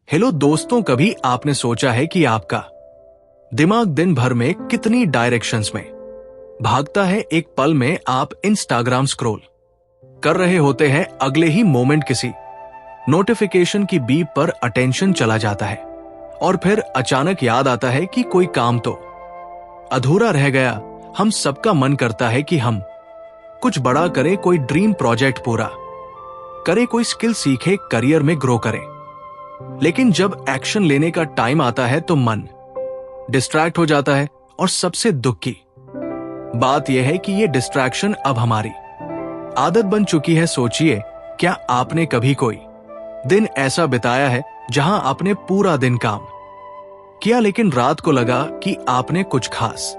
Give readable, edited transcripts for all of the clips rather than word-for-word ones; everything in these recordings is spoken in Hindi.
हेलो दोस्तों, कभी आपने सोचा है कि आपका दिमाग दिन भर में कितनी डायरेक्शंस में भागता है? एक पल में आप इंस्टाग्राम स्क्रॉल कर रहे होते हैं, अगले ही मोमेंट किसी नोटिफिकेशन की बीप पर अटेंशन चला जाता है और फिर अचानक याद आता है कि कोई काम तो अधूरा रह गया। हम सबका मन करता है कि हम कुछ बड़ा करें, कोई ड्रीम प्रोजेक्ट पूरा करे, कोई स्किल सीखे, करियर में ग्रो करें। लेकिन जब एक्शन लेने का टाइम आता है तो मन डिस्ट्रैक्ट हो जाता है। और सबसे दुख की बात यह है कि यह डिस्ट्रैक्शन अब हमारी आदत बन चुकी है। सोचिए, क्या आपने कभी कोई दिन ऐसा बिताया है जहां आपने पूरा दिन काम किया लेकिन रात को लगा कि आपने कुछ खास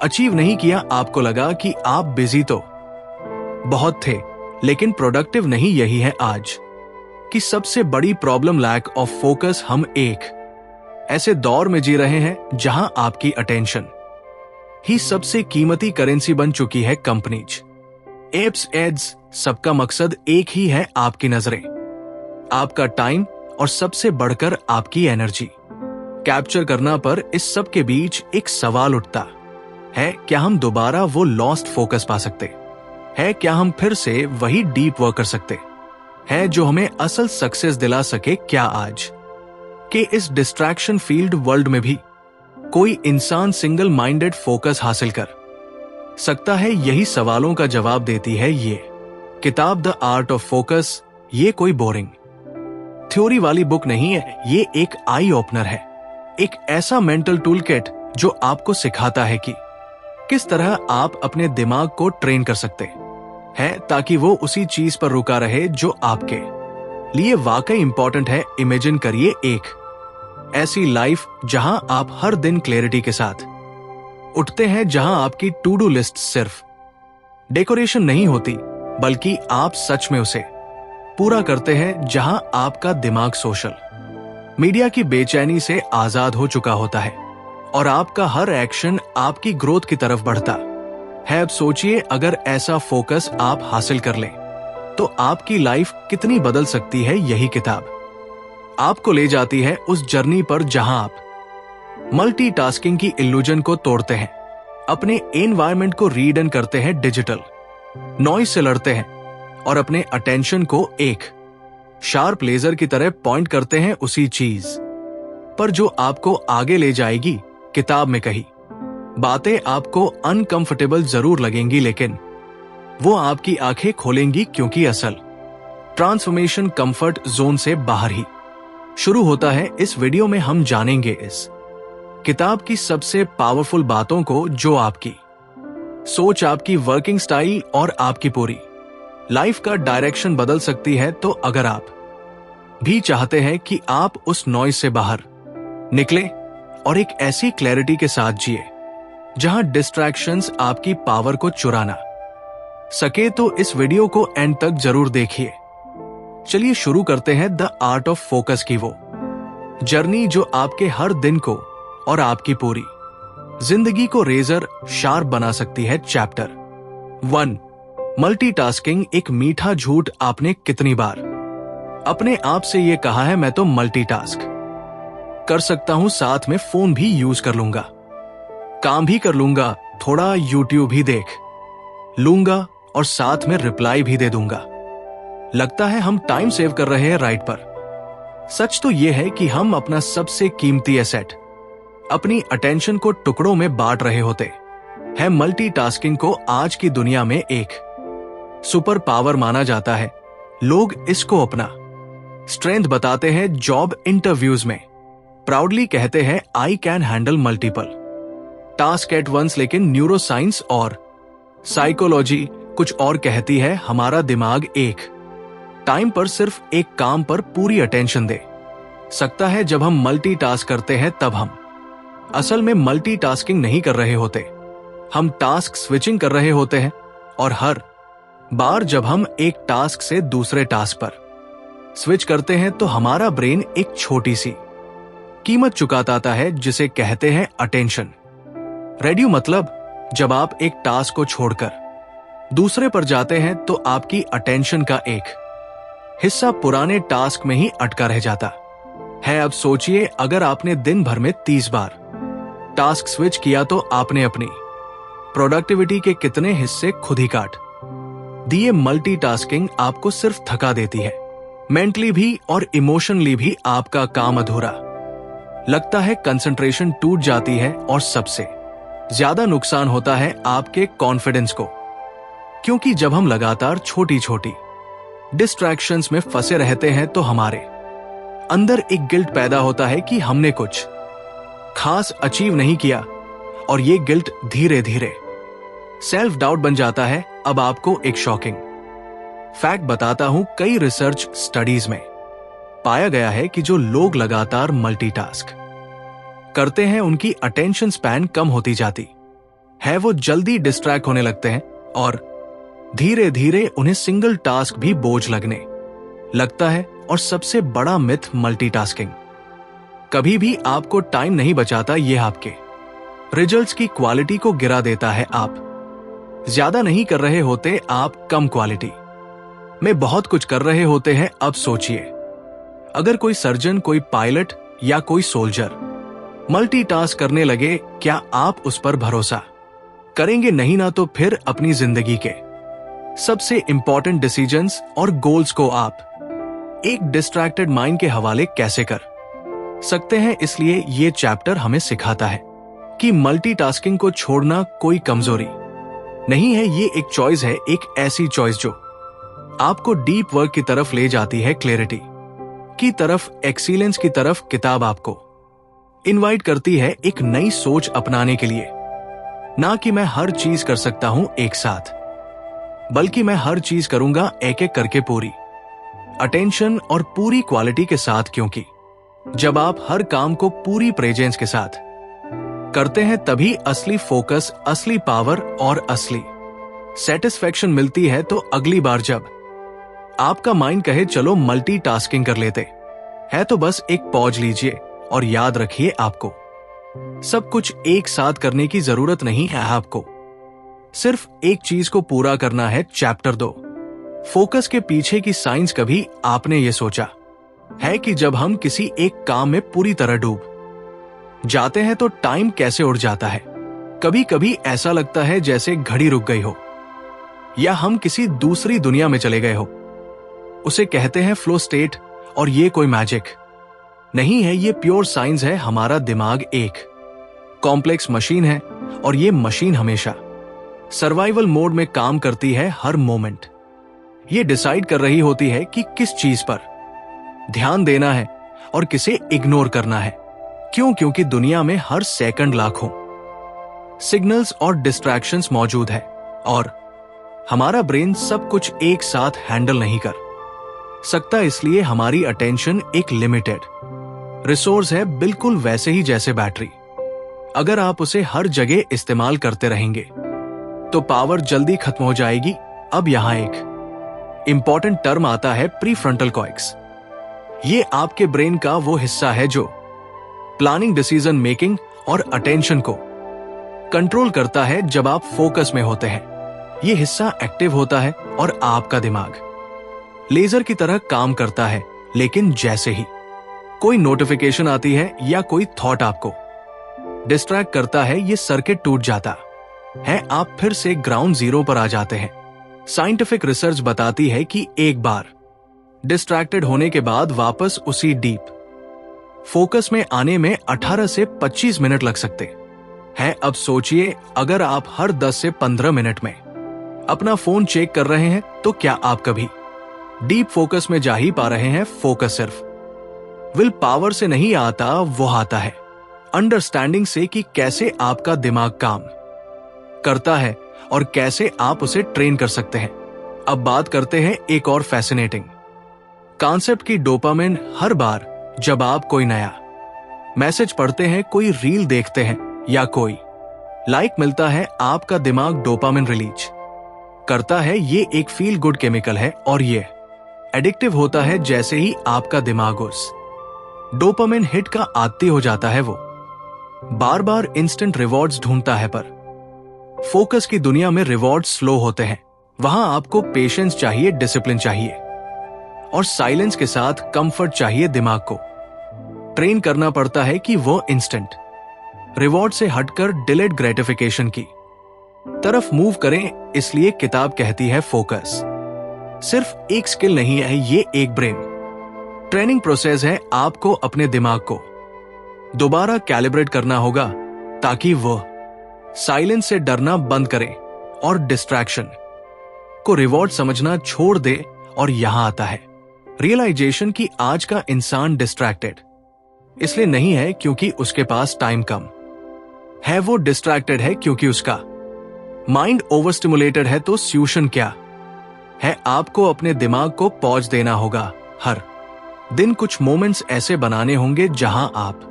अचीव नहीं किया? आपको लगा कि आप बिजी तो बहुत थे लेकिन प्रोडक्टिव नहीं। यही है आज कि सबसे बड़ी प्रॉब्लम, लैक ऑफ फोकस। हम एक ऐसे दौर में जी रहे हैं जहां आपकी अटेंशन ही सबसे कीमती करेंसी बन चुकी है। कंपनीज, एप्स, एड्स, सबका मकसद एक ही है, आपकी नजरें, आपका टाइम और सबसे बढ़कर आपकी एनर्जी कैप्चर करना। पर इस सब के बीच एक सवाल उठता है, क्या हम दोबारा वो लॉस्ट फोकस पा सकते हैं? क्या हम फिर से वही डीप वर्क कर सकते है जो हमें असल सक्सेस दिला सके? क्या आज के इस डिस्ट्रैक्शन फील्ड वर्ल्ड में भी कोई इंसान सिंगल माइंडेड फोकस हासिल कर सकता है? यही सवालों का जवाब देती है ये किताब, द आर्ट ऑफ फोकस। ये कोई बोरिंग थ्योरी वाली बुक नहीं है, ये एक आई ओपनर है, एक ऐसा मेंटल टूल किट जो आपको सिखाता है कि किस तरह आप अपने दिमाग को ट्रेन कर सकते है ताकि वो उसी चीज पर रुका रहे जो आपके लिए वाकई इंपॉर्टेंट है। इमेजिन करिए एक ऐसी लाइफ जहां आप हर दिन क्लैरिटी के साथ उठते हैं, जहां आपकी टू डू लिस्ट सिर्फ डेकोरेशन नहीं होती बल्कि आप सच में उसे पूरा करते हैं, जहां आपका दिमाग सोशल मीडिया की बेचैनी से आजाद हो चुका होता है और आपका हर एक्शन आपकी ग्रोथ की तरफ बढ़ता है। अब सोचिए, अगर ऐसा फोकस आप हासिल कर लें तो आपकी लाइफ कितनी बदल सकती है। यही किताब आपको ले जाती है उस जर्नी पर जहां आप मल्टीटास्किंग की इल्यूजन को तोड़ते हैं, अपने एनवायरनमेंट को रीडन करते हैं, डिजिटल नॉइज से लड़ते हैं और अपने अटेंशन को एक शार्प लेजर की तरह पॉइंट करते हैं उसी चीज पर जो आपको आगे ले जाएगी। किताब में कही बातें आपको अनकंफर्टेबल जरूर लगेंगी लेकिन वो आपकी आंखें खोलेंगी, क्योंकि असल ट्रांसफॉर्मेशन कंफर्ट जोन से बाहर ही शुरू होता है। इस वीडियो में हम जानेंगे इस किताब की सबसे पावरफुल बातों को जो आपकी सोच, आपकी वर्किंग स्टाइल और आपकी पूरी लाइफ का डायरेक्शन बदल सकती है। तो अगर आप भी चाहते हैं कि आप उस नॉइज से बाहर निकले और एक ऐसी क्लैरिटी के साथ जिए जहां डिस्ट्रैक्शंस आपकी पावर को चुरा ना सके, तो इस वीडियो को एंड तक जरूर देखिए। चलिए शुरू करते हैं द आर्ट ऑफ फोकस की वो जर्नी जो आपके हर दिन को और आपकी पूरी जिंदगी को रेजर शार्प बना सकती है। चैप्टर 1, मल्टीटास्किंग, एक मीठा झूठ। आपने कितनी बार अपने आप से यह कहा है, मैं तो मल्टीटास्क कर सकता हूं, साथ में फोन भी यूज कर लूंगा, काम भी कर लूंगा, थोड़ा यूट्यूब भी देख लूंगा और साथ में रिप्लाई भी दे दूंगा। लगता है हम टाइम सेव कर रहे हैं, राइट? पर सच तो यह है कि हम अपना सबसे कीमती एसेट, अपनी अटेंशन को टुकड़ों में बांट रहे होते हैं। मल्टीटास्किंग को आज की दुनिया में एक सुपर पावर माना जाता है। लोग इसको अपना स्ट्रेंथ बताते हैं, जॉब इंटरव्यूज में प्राउडली कहते हैं, I can handle multiple task at once. लेकिन न्यूरोसाइंस और साइकोलॉजी कुछ और कहती है। हमारा दिमाग एक टाइम पर सिर्फ एक काम पर पूरी अटेंशन दे सकता है। जब हम मल्टीटास्क करते हैं तब हम असल में मल्टीटास्किंग नहीं कर रहे होते, हम टास्क स्विचिंग कर रहे होते हैं। और हर बार जब हम एक टास्क से दूसरे टास्क पर स्विच करते हैं तो हमारा ब्रेन एक छोटी सी कीमत चुकाता है जिसे कहते हैं अटेंशन रेडियो। मतलब जब आप एक टास्क को छोड़कर दूसरे पर जाते हैं तो आपकी अटेंशन का एक हिस्सा पुराने टास्क में ही अटका रह जाता है अब सोचिए, अगर आपने दिन भर में 30 बार टास्क स्विच किया तो आपने अपनी प्रोडक्टिविटी के कितने हिस्से खुद ही काट दिए। मल्टीटास्किंग आपको सिर्फ थका देती है, मेंटली भी और इमोशनली भी आपका काम अधूरा लगता है, कंसंट्रेशन टूट जाती है और सबसे ज्यादा नुकसान होता है आपके कॉन्फिडेंस को, क्योंकि जब हम लगातार छोटी छोटी डिस्ट्रैक्शंस में फंसे रहते हैं तो हमारे अंदर एक गिल्ट पैदा होता है कि हमने कुछ खास अचीव नहीं किया, और ये गिल्ट धीरे धीरे सेल्फ डाउट बन जाता है। अब आपको एक शॉकिंग फैक्ट बताता हूं, कई रिसर्च स्टडीज में पाया गया है कि जो लोग लगातार मल्टीटास्क करते हैं उनकी अटेंशन स्पैन कम होती जाती है, वो जल्दी डिस्ट्रैक्ट होने लगते हैं और धीरे धीरे उन्हें सिंगल टास्क भी बोझ लगने लगता है। और सबसे बड़ा मिथ, मल्टीटास्किंग कभी भी आपको टाइम नहीं बचाता, ये आपके रिजल्ट्स की क्वालिटी को गिरा देता है। आप ज्यादा नहीं कर रहे होते, आप कम क्वालिटी में बहुत कुछ कर रहे होते हैं। अब सोचिए, अगर कोई सर्जन, कोई पायलट या कोई सोल्जर मल्टीटास्क करने लगे, क्या आप उस पर भरोसा करेंगे? नहीं ना। तो फिर अपनी जिंदगी के सबसे इंपॉर्टेंट डिसीजंस और गोल्स को आप एक डिस्ट्रैक्टेड माइंड के हवाले कैसे कर सकते हैं? इसलिए ये चैप्टर हमें सिखाता है कि मल्टीटास्किंग को छोड़ना कोई कमजोरी नहीं है, ये एक चॉइस है, एक ऐसी चॉइस जो आपको डीप वर्क की तरफ ले जाती है, क्लैरिटी की तरफ, एक्सीलेंस की तरफ। किताब आपको इनवाइट करती है एक नई सोच अपनाने के लिए, ना कि मैं हर चीज कर सकता हूं एक साथ, बल्कि मैं हर चीज करूंगा एक एक करके, पूरी अटेंशन और पूरी क्वालिटी के साथ। क्योंकि जब आप हर काम को पूरी प्रेजेंस के साथ करते हैं, तभी असली फोकस, असली पावर और असली सेटिस्फैक्शन मिलती है। तो अगली बार जब आपका माइंड कहे चलो मल्टीटास्किंग कर लेते हैं, तो बस एक पॉज लीजिए और याद रखिए, आपको सब कुछ एक साथ करने की जरूरत नहीं है। आपको सिर्फ एक चीज को पूरा करना है। चैप्टर 2, फोकस के पीछे की साइंस। कभी आपने ये सोचा है कि जब हम किसी एक काम में पूरी तरह डूब जाते हैं तो टाइम कैसे उड़ जाता है? कभी कभी ऐसा लगता है जैसे घड़ी रुक गई हो या हम किसी दूसरी दुनिया में चले गए हो। उसे कहते हैं फ्लो स्टेट, और ये कोई मैजिक नहीं है, ये प्योर साइंस है। हमारा दिमाग एक कॉम्प्लेक्स मशीन है, और ये मशीन हमेशा सर्वाइवल मोड में काम करती है। हर मोमेंट ये डिसाइड कर रही होती है कि किस चीज पर ध्यान देना है और किसे इग्नोर करना है। क्यों? क्योंकि दुनिया में हर सेकंड लाखों सिग्नल्स और डिस्ट्रैक्शंस मौजूद है, और हमारा ब्रेन सब कुछ एक साथ हैंडल नहीं कर सकता। इसलिए हमारी अटेंशन एक लिमिटेड रिसोर्स है, बिल्कुल वैसे ही जैसे बैटरी। अगर आप उसे हर जगह इस्तेमाल करते रहेंगे तो पावर जल्दी खत्म हो जाएगी। अब यहां एक इंपॉर्टेंट टर्म आता है, प्रीफ्रंटल कॉर्टेक्स। ये आपके ब्रेन का वो हिस्सा है जो प्लानिंग, डिसीजन मेकिंग और अटेंशन को कंट्रोल करता है। जब आप फोकस में होते हैं, ये हिस्सा एक्टिव होता है और आपका दिमाग लेजर की तरह काम करता है। लेकिन जैसे ही कोई नोटिफिकेशन आती है या कोई थॉट आपको डिस्ट्रैक्ट करता है, ये सर्किट टूट जाता है। आप फिर से ग्राउंड जीरो पर आ जाते हैं। साइंटिफिक रिसर्च बताती है कि एक बार डिस्ट्रैक्टेड होने के बाद वापस उसी डीप फोकस में आने में 18 से 25 मिनट लग सकते हैं। अब सोचिए, अगर आप हर 10 से 15 मिनट में अपना फोन चेक कर रहे हैं, तो क्या आप कभी डीप फोकस में जा ही पा रहे हैं? फोकस सिर्फ विल पावर से नहीं आता, वो आता है अंडरस्टैंडिंग से कि कैसे आपका दिमाग काम करता है और कैसे आप उसे ट्रेन कर सकते हैं। अब बात करते हैं एक और फैसिनेटिंग कॉन्सेप्ट की, डोपामिन। हर बार जब आप कोई नया मैसेज पढ़ते हैं, कोई रील देखते हैं या कोई लाइक मिलता है, आपका दिमाग डोपामिन रिलीज करता है। ये एक फील गुड केमिकल है और ये एडिक्टिव होता है। जैसे ही आपका दिमाग उस डोपामिन हिट का आदी हो जाता है, वो बार बार इंस्टेंट रिवॉर्ड्स ढूंढता है। पर फोकस की दुनिया में रिवॉर्ड स्लो होते हैं। वहां आपको पेशेंस चाहिए, डिसिप्लिन चाहिए और साइलेंस के साथ कंफर्ट चाहिए। दिमाग को ट्रेन करना पड़ता है कि वो इंस्टेंट रिवॉर्ड से हटकर डिलेड ग्रेटिफिकेशन की तरफ मूव करें। इसलिए किताब कहती है फोकस सिर्फ एक स्किल नहीं है, ये एक ब्रेन ट्रेनिंग प्रोसेस है। आपको अपने दिमाग को दोबारा कैलिब्रेट करना होगा ताकि वो साइलेंस से डरना बंद करे और डिस्ट्रैक्शन को रिवॉर्ड समझना छोड़ दे। और यहां आता है रियलाइजेशन कि आज का इंसान डिस्ट्रैक्टेड इसलिए नहीं है क्योंकि उसके पास टाइम कम है, वो डिस्ट्रैक्टेड है क्योंकि उसका माइंड ओवर स्टिमुलेटेड है। तो सॉल्यूशन क्या है? आपको अपने दिमाग को पॉज देना होगा। हर दिन कुछ मोमेंट्स ऐसे बनाने होंगे जहां आप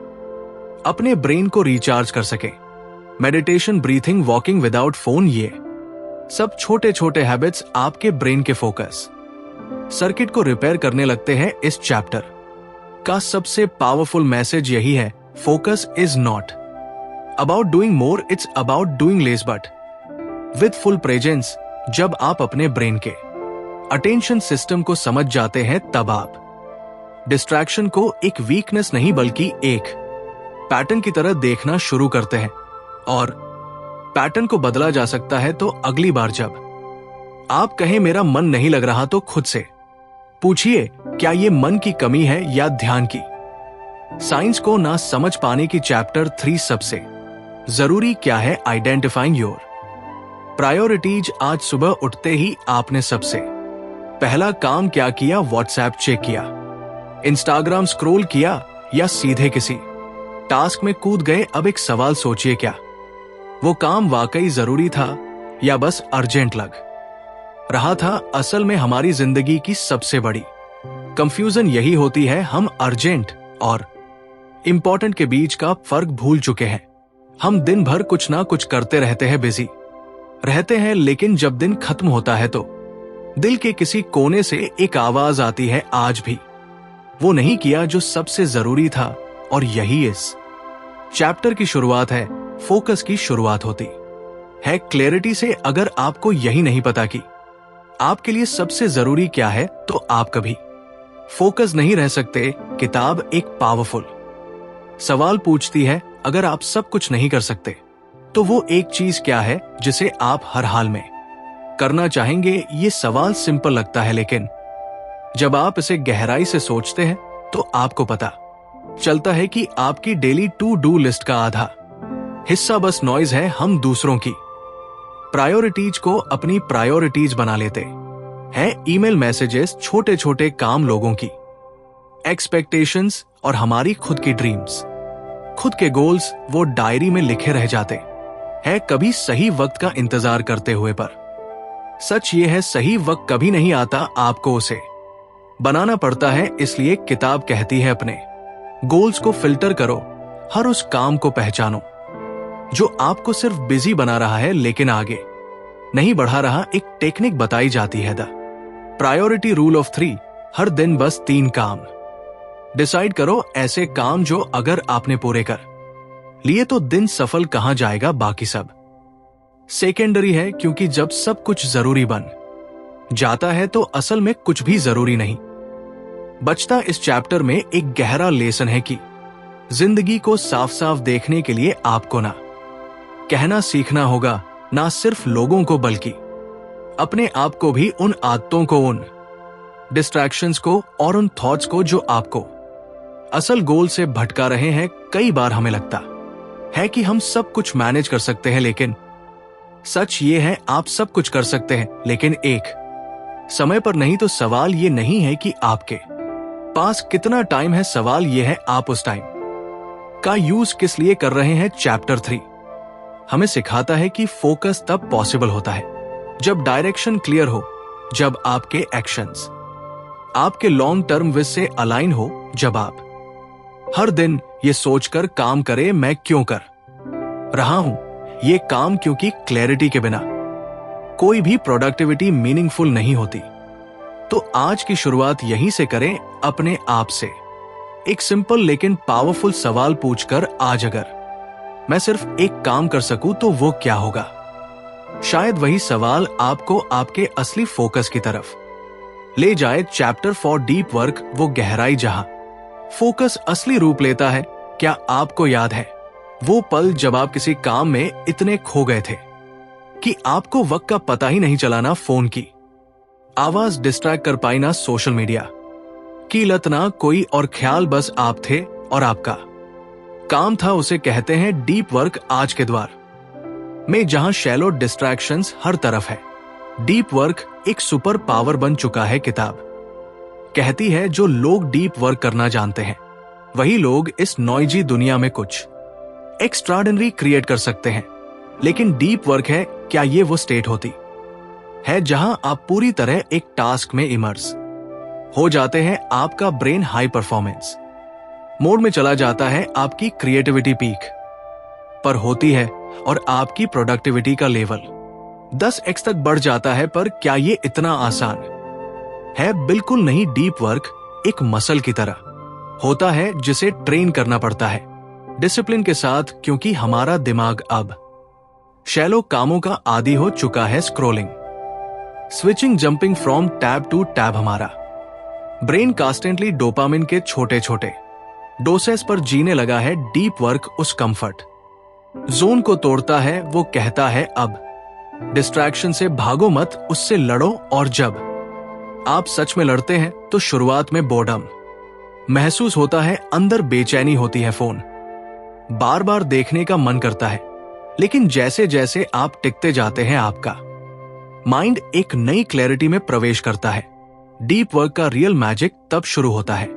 अपने ब्रेन को रिचार्ज कर सके। Meditation, breathing, walking without phone, ये सब छोटे छोटे हैबिट्स आपके ब्रेन के फोकस सर्किट को रिपेयर करने लगते हैं। इस चैप्टर का सबसे पावरफुल मैसेज यही है, focus is not about doing more, it's about doing less but with full presence. जब आप अपने ब्रेन के अटेंशन सिस्टम को समझ जाते हैं तब आप डिस्ट्रैक्शन को एक वीकनेस नहीं बल्कि एक पैटर्न की तरह देखना शुरू करते हैं। और पैटर्न को बदला जा सकता है। तो अगली बार जब आप कहें मेरा मन नहीं लग रहा, तो खुद से पूछिए क्या ये मन की कमी है या ध्यान की। साइंस को ना समझ पाने की चैप्टर 3 सबसे जरूरी क्या है, आइडेंटिफाइंग योर प्रायोरिटीज। आज सुबह उठते ही आपने सबसे पहला काम क्या किया? व्हाट्सएप चेक किया, इंस्टाग्राम स्क्रॉल किया या सीधे किसी टास्क में कूद गए? अब एक सवाल सोचिए, क्या वो काम वाकई जरूरी था या बस अर्जेंट लग रहा था? असल में हमारी जिंदगी की सबसे बड़ी कंफ्यूजन यही होती है, हम अर्जेंट और इंपॉर्टेंट के बीच का फर्क भूल चुके हैं। हम दिन भर कुछ ना कुछ करते रहते हैं, बिजी रहते हैं, लेकिन जब दिन खत्म होता है तो दिल के किसी कोने से एक आवाज आती है, आज भी वो नहीं किया जो सबसे जरूरी था। और यही इस चैप्टर की शुरुआत है, फोकस की शुरुआत होती है क्लैरिटी से। अगर आपको यही नहीं पता कि आपके लिए सबसे जरूरी क्या है, तो आप कभी फोकस नहीं रह सकते। किताब एक पावरफुल सवाल पूछती है, अगर आप सब कुछ नहीं कर सकते तो वो एक चीज क्या है जिसे आप हर हाल में करना चाहेंगे? ये सवाल सिंपल लगता है, लेकिन जब आप इसे गहराई से सोचते हैं तो आपको पता चलता है कि आपकी डेली टू डू लिस्ट का आधा हिस्सा बस नॉइज है। हम दूसरों की प्रायोरिटीज को अपनी प्रायोरिटीज बना लेते हैं। ईमेल मैसेजेस, छोटे छोटे काम, लोगों की एक्सपेक्टेशंस और हमारी खुद की ड्रीम्स, खुद के गोल्स वो डायरी में लिखे रह जाते हैं, कभी सही वक्त का इंतजार करते हुए। पर सच ये है, सही वक्त कभी नहीं आता, आपको उसे बनाना पड़ता है। इसलिए किताब कहती है, अपने गोल्स को फिल्टर करो, हर उस काम को पहचानो जो आपको सिर्फ बिजी बना रहा है लेकिन आगे नहीं बढ़ा रहा। एक टेक्निक बताई जाती है, द प्रायोरिटी रूल ऑफ 3। हर दिन बस 3 काम डिसाइड करो, ऐसे काम जो अगर आपने पूरे कर लिए तो दिन सफल कहां जाएगा, बाकी सब सेकेंडरी है। क्योंकि जब सब कुछ जरूरी बन जाता है तो असल में कुछ भी जरूरी नहीं बचता। इस चैप्टर में एक गहरा लेसन है कि जिंदगी को साफ साफ देखने के लिए आपको ना कहना सीखना होगा, ना सिर्फ लोगों को बल्कि अपने आप को भी, उन आदतों को, उन डिस्ट्रैक्शंस को और उन थॉट्स को जो आपको असल गोल से भटका रहे हैं। कई बार हमें लगता है कि हम सब कुछ मैनेज कर सकते हैं, लेकिन सच ये है आप सब कुछ कर सकते हैं लेकिन एक समय पर नहीं। तो सवाल ये नहीं है कि आपके पास कितना टाइम है, सवाल ये है आप उस टाइम का यूज किस लिए कर रहे हैं। चैप्टर 3 हमें सिखाता है कि फोकस तब पॉसिबल होता है जब डायरेक्शन क्लियर हो, जब आपके एक्शंस आपके लॉन्ग टर्म विज से अलाइन हो, जब आप हर दिन ये सोचकर काम करें, मैं क्यों कर रहा हूं ये काम, क्योंकि क्लैरिटी के बिना कोई भी प्रोडक्टिविटी मीनिंगफुल नहीं होती। तो आज की शुरुआत यहीं से करें, अपने आप से एक सिंपल लेकिन पावरफुल सवाल पूछकर, आज अगर मैं सिर्फ एक काम कर सकूं तो वो क्या होगा। शायद वही सवाल आपको आपके असली फोकस की तरफ ले जाए। चैप्टर 4 डीप वर्क, वो गहराई जहां फोकस असली रूप लेता है। क्या आपको याद है वो पल जब आप किसी काम में इतने खो गए थे कि आपको वक्त का पता ही नहीं चला, ना फोन की आवाज डिस्ट्रैक्ट कर पाई, ना सोशल मीडिया की लत, ना कोई और ख्याल, बस आप थे और आपका काम था। उसे कहते हैं डीप वर्क। आज के द्वार में जहां शैलो डिस्ट्रैक्शंस हर तरफ है, डीप वर्क एक सुपर पावर बन चुका है। किताब कहती है जो लोग डीप वर्क करना जानते हैं वही लोग इस नॉइजी दुनिया में कुछ एक्स्ट्राऑर्डिनरी क्रिएट कर सकते हैं। लेकिन डीप वर्क है क्या ये वो स्टेट होती है जहां आप पूरी तरह एक टास्क में इमर्स हो जाते हैं? आपका ब्रेन हाई परफॉर्मेंस मोड में चला जाता है, आपकी क्रिएटिविटी पीक पर होती है और आपकी प्रोडक्टिविटी का लेवल 10x तक बढ़ जाता है। पर क्या ये इतना आसान है? बिल्कुल नहीं। डीप वर्क एक मसल की तरह होता है जिसे ट्रेन करना पड़ता है डिसिप्लिन के साथ, क्योंकि हमारा दिमाग अब शैलो कामों का आदी हो चुका है। Scrolling, switching, jumping from tab to tab. हमारा ब्रेन कॉन्स्टेंटली डोपामिन के छोटे छोटे डोसेस पर जीने लगा है। डीप वर्क उस कंफर्ट जोन को तोड़ता है। वो कहता है अब डिस्ट्रैक्शन से भागो मत, उससे लड़ो। और जब आप सच में लड़ते हैं तो शुरुआत में बोर्डम महसूस होता है, अंदर बेचैनी होती है, फोन बार बार देखने का मन करता है। लेकिन जैसे जैसे आप टिकते जाते हैं आपका माइंड एक नई क्लैरिटी में प्रवेश करता है। डीप वर्क का रियल मैजिक तब शुरू होता है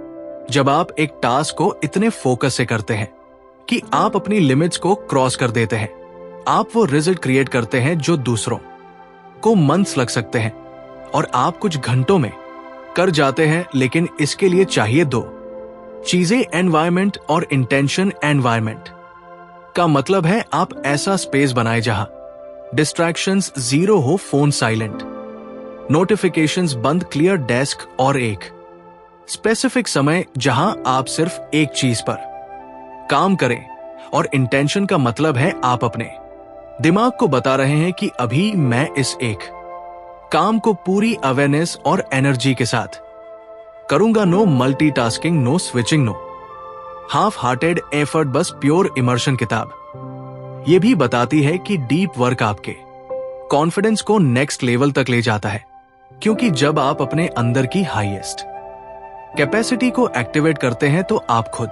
जब आप एक टास्क को इतने फोकस से करते हैं कि आप अपनी लिमिट्स को क्रॉस कर देते हैं। आप वो रिजल्ट क्रिएट करते हैं जो दूसरों को मंथ्स लग सकते हैं और आप कुछ घंटों में कर जाते हैं। लेकिन इसके लिए चाहिए दो चीजें, एनवायरमेंट और इंटेंशन। एनवायरमेंट का मतलब है आप ऐसा स्पेस बनाए जहां डिस्ट्रैक्शंस जीरो हो, फोन साइलेंट, नोटिफिकेशंस बंद, क्लियर डेस्क और एक स्पेसिफिक समय जहां आप सिर्फ एक चीज पर काम करें। और इंटेंशन का मतलब है आप अपने दिमाग को बता रहे हैं कि अभी मैं इस एक काम को पूरी अवेयरनेस और एनर्जी के साथ करूंगा। No multitasking, no switching, no half hearted effort, बस प्योर इमर्शन। किताब यह भी बताती है कि डीप वर्क आपके कॉन्फिडेंस को नेक्स्ट लेवल तक ले जाता है, क्योंकि जब आप अपने अंदर की हाईएस्ट कैपेसिटी को एक्टिवेट करते हैं तो आप खुद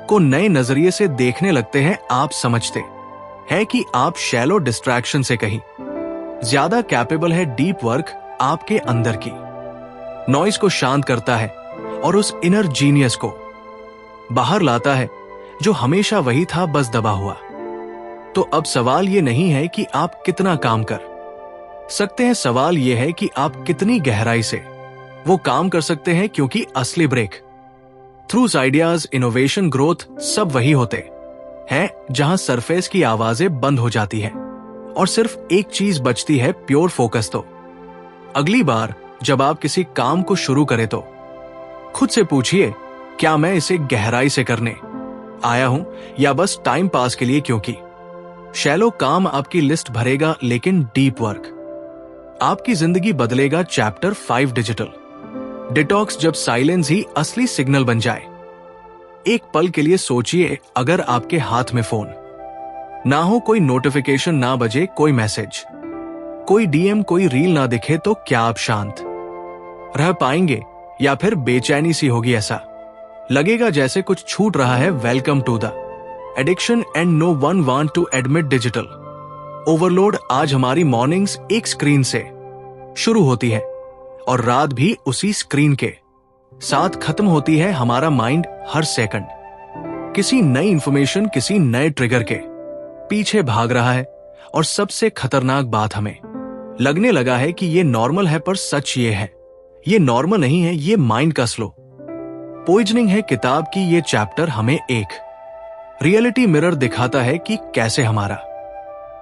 को नए नजरिए से देखने लगते हैं। आप समझते हैं कि आप शैलो डिस्ट्रैक्शन से कहीं ज्यादा कैपेबल है। डीप वर्क आपके अंदर की नॉइज को शांत करता है और उस इनर जीनियस को बाहर लाता है जो हमेशा वही था, बस दबा हुआ। तो अब सवाल ये नहीं है कि आप कितना काम कर सकते हैं, सवाल यह है कि आप कितनी गहराई से वो काम कर सकते हैं, क्योंकि असली breakthroughs, ideas, innovation, growth सब वही होते हैं जहां सरफेस की आवाजें बंद हो जाती है और सिर्फ एक चीज बचती है, प्योर फोकस। तो अगली बार जब आप किसी काम को शुरू करें तो खुद से पूछिए, क्या मैं इसे गहराई से करने आया हूं या बस टाइम पास के लिए? क्योंकि शैलो काम आपकी लिस्ट भरेगा, लेकिन डीप वर्क आपकी जिंदगी बदलेगा। चैप्टर 5, डिजिटल डिटॉक्स, जब साइलेंस ही असली सिग्नल बन जाए। एक पल के लिए सोचिए, अगर आपके हाथ में फोन ना हो, कोई नोटिफिकेशन ना बजे, कोई मैसेज, कोई डीएम, कोई रील ना दिखे, तो क्या आप शांत रह पाएंगे या फिर बेचैनी सी होगी? ऐसा लगेगा जैसे कुछ छूट रहा है। Welcome to the addiction and no one want to admit digital overload. आज हमारी मॉर्निंग्स एक स्क्रीन से शुरू होती है और रात भी उसी स्क्रीन के साथ खत्म होती है। हमारा माइंड हर सेकंड किसी नई इंफॉर्मेशन, किसी नए ट्रिगर के पीछे भाग रहा है। और सबसे खतरनाक बात, हमें लगने लगा है कि ये नॉर्मल है, पर सच ये है, ये नॉर्मल नहीं है, ये माइंड का स्लो पॉइजनिंग है। किताब की ये चैप्टर हमें एक रियलिटी मिरर दिखाता है कि कैसे हमारा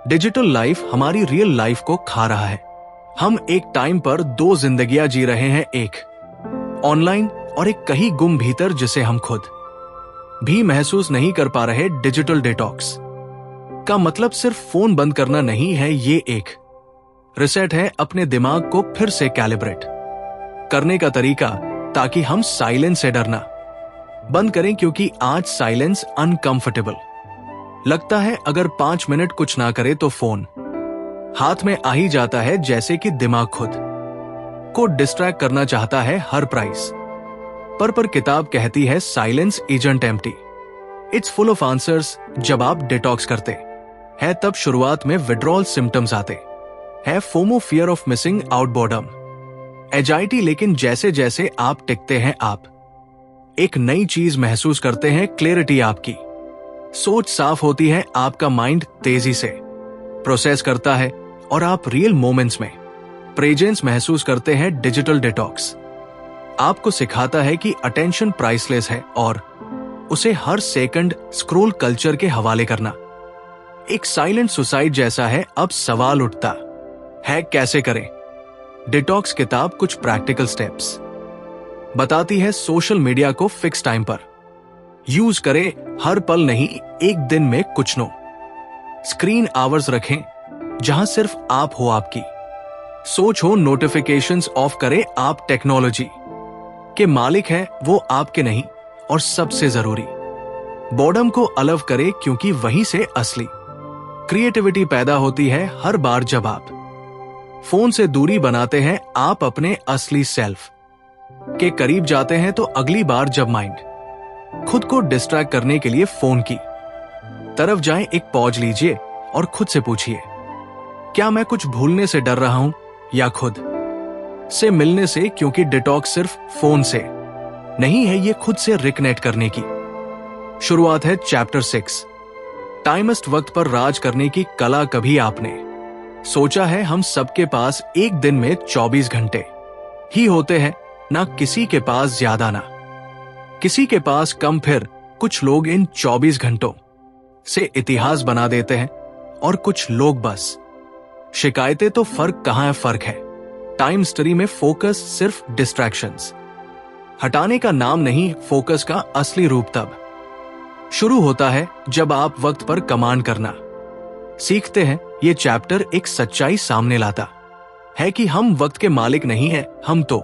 डिजिटल लाइफ हमारी रियल लाइफ को खा रहा है। हम एक टाइम पर दो जिंदगियां जी रहे हैं, एक ऑनलाइन और एक कहीं गुम भीतर, जिसे हम खुद भी महसूस नहीं कर पा रहे। डिजिटल डिटॉक्स का मतलब सिर्फ फोन बंद करना नहीं है, ये एक रिसेट है, अपने दिमाग को फिर से कैलिब्रेट करने का तरीका, ताकि हम साइलेंस से डरना बंद करें क्योंकि आज साइलेंस अनकंफर्टेबल लगता है। अगर 5 मिनट कुछ ना करे तो फोन हाथ में आ ही जाता है, जैसे कि दिमाग खुद को डिस्ट्रैक्ट करना चाहता है हर प्राइस पर किताब कहती है silence isn't empty, it's full of answers. जब आप डिटॉक्स करते हैं तब शुरुआत में विड्रॉल सिम्टम्स आते हैं, FOMO fear of missing out, boredom, anxiety, लेकिन जैसे जैसे आप टिकते हैं आप एक नई चीज महसूस करते हैं, क्लैरिटी। आपकी सोच साफ होती है, आपका माइंड तेजी से प्रोसेस करता है और आप रियल मोमेंट्स में प्रेजेंस महसूस करते हैं। डिजिटल डिटॉक्स आपको सिखाता है कि अटेंशन प्राइसलेस है और उसे हर सेकंड स्क्रोल कल्चर के हवाले करना एक साइलेंट सुसाइड जैसा है। अब सवाल उठता है, कैसे करें डिटॉक्स? किताब कुछ प्रैक्टिकल स्टेप्स बताती है। सोशल मीडिया को फिक्स टाइम पर यूज करें, हर पल नहीं, एक दिन में कुछ नो स्क्रीन आवर्स रखें जहां सिर्फ आप हो, आपकी सोच हो। नोटिफिकेशंस ऑफ करें, आप टेक्नोलॉजी के मालिक हैं, वो आपके नहीं। और सबसे जरूरी, बोर्डम को अलव करें क्योंकि वहीं से असली क्रिएटिविटी पैदा होती है। हर बार जब आप फोन से दूरी बनाते हैं, आप अपने असली सेल्फ के करीब जाते हैं। तो अगली बार जब माइंड खुद को डिस्ट्रैक्ट करने के लिए फोन की तरफ जाएं, एक पॉज लीजिए और खुद से पूछिए, क्या मैं कुछ भूलने से डर रहा हूं या खुद से मिलने से? क्योंकि डिटॉक्स सिर्फ फोन से नहीं है, ये खुद से रिकनेक्ट करने की शुरुआत है। चैप्टर 6, टाइमिस्ट वक्त पर राज करने की कला। कभी आपने सोचा है हम सबके पास एक दिन में 24 घंटे ही होते हैं, ना किसी के पास ज्यादा ना किसी के पास कम। फिर कुछ लोग इन 24 घंटों से इतिहास बना देते हैं और कुछ लोग बस शिकायतें। तो फर्क कहां है? फर्क है टाइम स्टडी में फोकस सिर्फ डिस्ट्रैक्शंस हटाने का नाम नहीं, फोकस का असली रूप तब शुरू होता है जब आप वक्त पर कमांड करना सीखते हैं। ये चैप्टर एक सच्चाई सामने लाता है कि हम वक्त के मालिक नहीं हैं, हम तो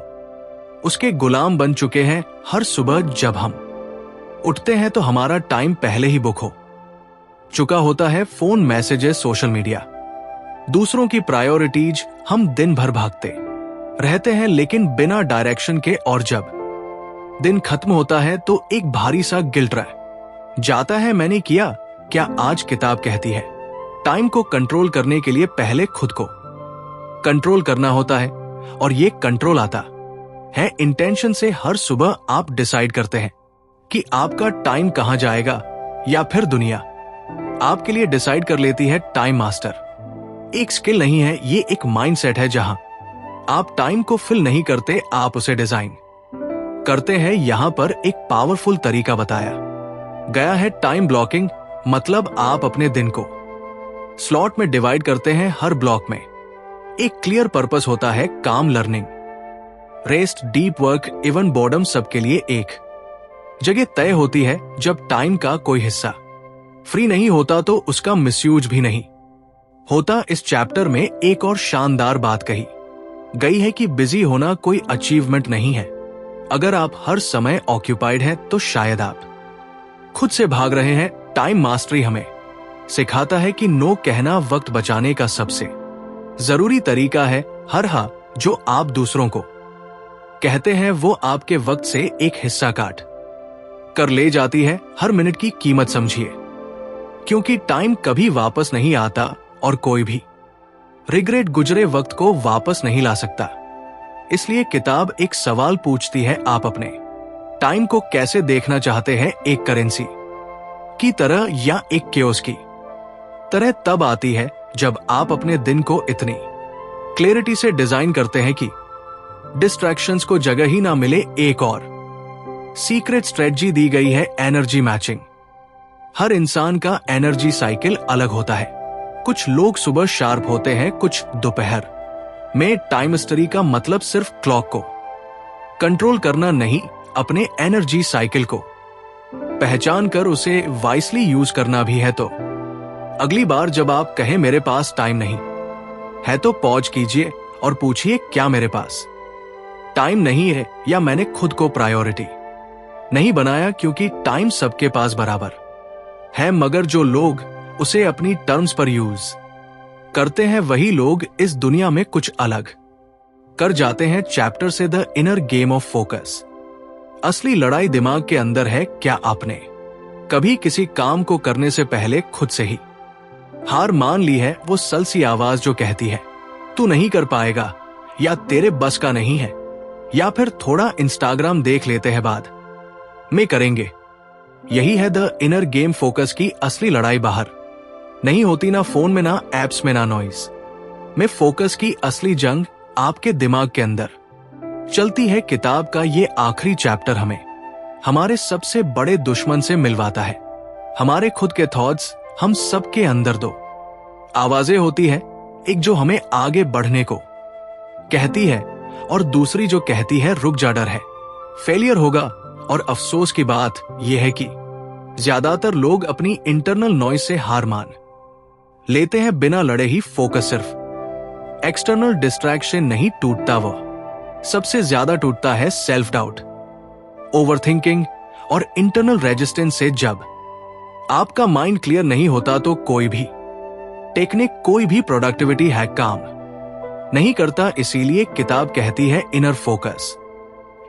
उसके गुलाम बन चुके हैं। हर सुबह जब हम उठते हैं तो हमारा टाइम पहले ही बुक हो चुका होता है। फोन, मैसेजेस, सोशल मीडिया, दूसरों की प्रायोरिटीज, हम दिन भर भागते रहते हैं लेकिन बिना डायरेक्शन के। और जब दिन खत्म होता है तो एक भारी सा गिल्ट रह जाता है, मैंने किया क्या? आज किताब कहती है टाइम को कंट्रोल करने के लिए पहले खुद को कंट्रोल करना होता है और ये कंट्रोल आता है इंटेंशन से। हर सुबह आप डिसाइड करते हैं कि आपका टाइम कहां जाएगा या फिर दुनिया आपके लिए डिसाइड कर लेती है। टाइम मास्टर एक स्किल नहीं है, ये एक माइंडसेट है जहां आप टाइम को फिल नहीं करते, आप उसे डिजाइन करते हैं। यहां पर एक पावरफुल तरीका बताया गया है, टाइम ब्लॉकिंग। मतलब आप अपने दिन को स्लॉट में डिवाइड करते हैं, हर ब्लॉक में एक क्लियर पर्पस होता है। काम, learning, rest, deep work, even boredom, सबके लिए एक जगह तय होती है। जब टाइम का कोई हिस्सा फ्री नहीं होता तो उसका मिसयूज भी नहीं होता। इस चैप्टर में एक और शानदार बात कही गई है कि बिजी होना कोई अचीवमेंट नहीं है। अगर आप हर समय ऑक्यूपाइड हैं तो शायद आप खुद से भाग रहे हैं। टाइम मास्टरी हमें सिखाता है कि नो कहना वक्त बचाने का सबसे जरूरी तरीका है। हर हाँ जो आप दूसरों को कहते हैं वो आपके वक्त से एक हिस्सा काट कर ले जाती है। हर मिनट की कीमत समझिए क्योंकि टाइम कभी वापस नहीं आता और कोई भी रिग्रेट गुजरे वक्त को वापस नहीं ला सकता। इसलिए किताब एक सवाल पूछती है, आप अपने टाइम को कैसे देखना चाहते हैं? एक करेंसी की तरह या एक केओस की तरह? तब आती है जब आप अपने दिन को इतनी क्लैरिटी से डिजाइन करते हैं कि डिस्ट्रैक्शंस को जगह ही ना मिले। एक और सीक्रेट स्ट्रेटजी दी गई है, एनर्जी मैचिंग। हर इंसान का एनर्जी साइकिल अलग होता है। कुछ लोग सुबह शार्प होते हैं, कुछ दोपहर में। टाइम स्टडी का मतलब सिर्फ क्लॉक को कंट्रोल करना नहीं, अपने एनर्जी साइकिल को पहचान कर उसे वाइसली यूज करना भी है। तो अगली बार जब आप कहें मेरे पास टाइम नहीं है तो पॉज कीजिए और पूछिए, क्या मेरे पास टाइम नहीं है या मैंने खुद को प्रायोरिटी नहीं बनाया क्योंकि टाइम सबके पास बराबर है, मगर जो लोग उसे अपनी टर्म्स पर यूज करते हैं वही लोग इस दुनिया में कुछ अलग कर जाते हैं। चैप्टर से the inner game of focus. असली लड़ाई दिमाग के अंदर है। क्या आपने कभी किसी काम को करने से पहले खुद से ही हार मान ली है? वो सलसी आवाज जो कहती है तू नहीं कर पाएगा, या तेरे बस का नहीं है, या फिर थोड़ा इंस्टाग्राम देख लेते हैं बाद में करेंगे। यही है द इनर गेम फोकस की असली लड़ाई। बाहर नहीं होती, ना फोन में, ना एप्स में, ना नॉइज में। फोकस की असली जंग आपके दिमाग के अंदर चलती है। किताब का ये आखिरी चैप्टर हमें हमारे सबसे बड़े दुश्मन से मिलवाता है। हमारे खुद के थॉट्स। हम सबके अंदर दो आवाजें होती है, एक जो हमें आगे बढ़ने को कहती है और दूसरी जो कहती है रुक जा, डर है, फेलियर होगा। और अफसोस की बात यह है कि ज्यादातर लोग अपनी इंटरनल नॉइज से हार मान लेते हैं बिना लड़े ही। फोकस सिर्फ एक्सटर्नल डिस्ट्रैक्शन नहीं टूटता, वो सबसे ज्यादा टूटता है सेल्फ डाउट, ओवरथिंकिंग और इंटरनल रेजिस्टेंस से। जब आपका माइंड क्लियर नहीं होता तो कोई भी टेक्निक, कोई भी प्रोडक्टिविटी हैक काम नहीं करता। इसीलिए किताब कहती है inner focus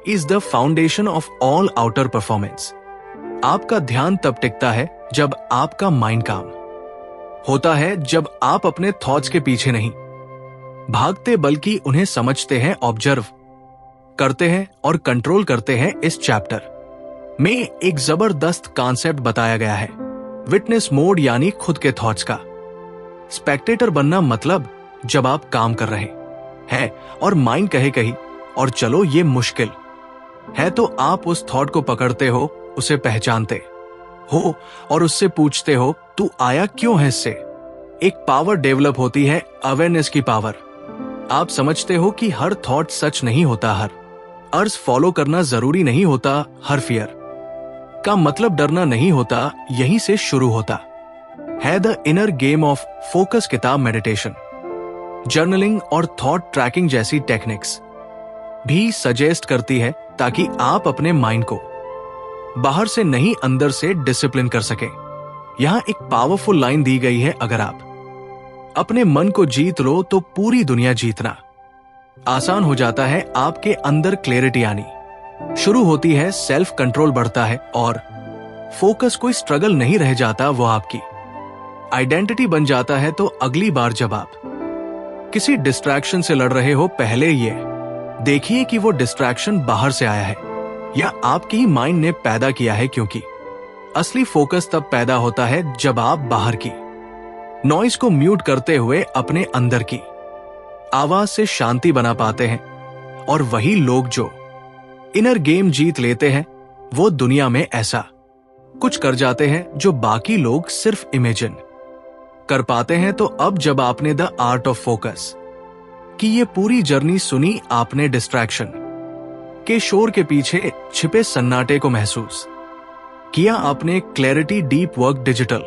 is the foundation of all outer performance. आपका ध्यान तब टिकता है जब आपका माइंड काम होता है, जब आप अपने थॉट्स के पीछे नहीं भागते बल्कि उन्हें समझते हैं, ऑब्जर्व करते हैं और कंट्रोल करते हैं। इस चैप्टर में एक जबरदस्त कॉन्सेप्ट बताया गया है, विटनेस मोड, यानी खुद के थॉट्स का स्पेक्टेटर बनना। मतलब जब आप काम कर रहे हैं और माइंड कहे कहीं और चलो ये मुश्किल है, तो आप उस थॉट को पकड़ते हो, उसे पहचानते हो और उससे पूछते हो तू आया क्यों है इससे। एक पावर डेवलप होती है, अवेयरनेस की पावर। आप समझते हो कि हर थॉट सच नहीं होता, हर अर्ज फॉलो करना जरूरी नहीं होता, हर फियर का मतलब डरना नहीं होता। यहीं से शुरू होता है the inner game of focus. किताब मेडिटेशन, जर्नलिंग और थॉट ट्रैकिंग जैसी टेक्निक्स भी सजेस्ट करती है ताकि आप अपने माइंड को बाहर से नहीं अंदर से डिसिप्लिन कर सके। यहां एक पावरफुल लाइन दी गई है, अगर आप अपने मन को जीत लो तो पूरी दुनिया जीतना आसान हो जाता है। आपके अंदर क्लैरिटी आनी शुरू होती है, सेल्फ कंट्रोल बढ़ता है और फोकस कोई स्ट्रगल नहीं रह जाता, वो आपकी आइडेंटिटी बन जाता है। तो अगली बार जब आप किसी डिस्ट्रैक्शन से लड़ रहे हो, पहले ये देखिए कि वो डिस्ट्रैक्शन बाहर से आया है या आपके ही माइंड ने पैदा किया है, क्योंकि असली फोकस तब पैदा होता है जब आप बाहर की नॉइज को म्यूट करते हुए अपने अंदर की आवाज से शांति बना पाते हैं। और वही लोग जो इनर गेम जीत लेते हैं, वो दुनिया में ऐसा कुछ कर जाते हैं जो बाकी लोग सिर्फ इमेजिन कर पाते हैं। तो अब जब आपने द आर्ट ऑफ फोकस की ये पूरी जर्नी सुनी, आपने डिस्ट्रैक्शन के शोर के पीछे छिपे सन्नाटे को महसूस किया, आपने clarity, deep work, digital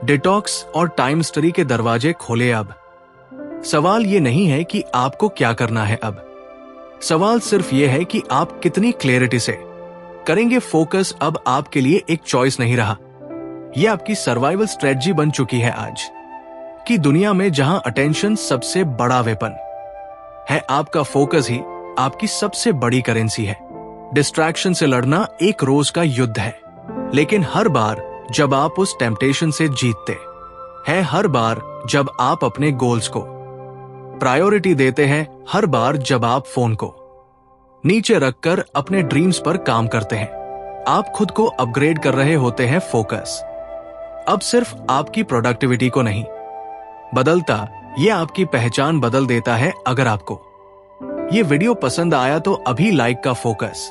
detox और टाइम स्टडी के दरवाजे खोले। अब सवाल ये नहीं है कि आपको क्या करना है, अब सवाल सिर्फ ये है कि आप कितनी क्लैरिटी से करेंगे फोकस। अब आपके लिए एक चॉइस नहीं रहा, यह आपकी सर्वाइवल स्ट्रेटजी बन चुकी है आज की दुनिया में, जहां अटेंशन सबसे बड़ा वेपन है। आपका फोकस ही आपकी सबसे बड़ी करेंसी है। डिस्ट्रैक्शन से लड़ना एक रोज का युद्ध है, लेकिन हर बार जब आप उस टेम्पटेशन से जीतते हैं, हर बार जब आप अपने गोल्स को प्रायोरिटी देते हैं, हर बार जब आप फोन को नीचे रखकर अपने ड्रीम्स पर काम करते हैं, आप खुद को अपग्रेड कर रहे होते हैं। फोकस अब सिर्फ आपकी प्रोडक्टिविटी को नहीं बदलता, ये आपकी पहचान बदल देता है। अगर आपको ये वीडियो पसंद आया तो अभी लाइक का फोकस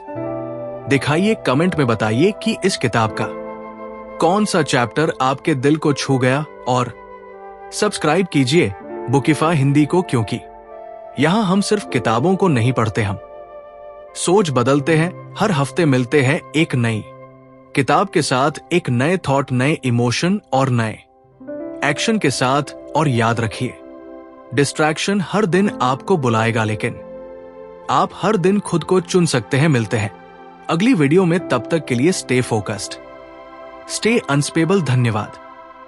दिखाइए, कमेंट में बताइए कि इस किताब का कौन सा चैप्टर आपके दिल को छू गया, और सब्सक्राइब कीजिए बुकिफाई हिंदी को, क्योंकि यहां हम सिर्फ किताबों को नहीं पढ़ते, हम सोच बदलते हैं। हर हफ्ते मिलते हैं एक नई किताब के साथ, एक नए थॉट, नए इमोशन और नए एक्शन के साथ। और याद रखिए, डिस्ट्रैक्शन हर दिन आपको बुलाएगा, लेकिन आप हर दिन खुद को चुन सकते हैं। मिलते हैं अगली वीडियो में, तब तक के लिए स्टे फोकस्ड, स्टे अनस्टेबल। धन्यवाद।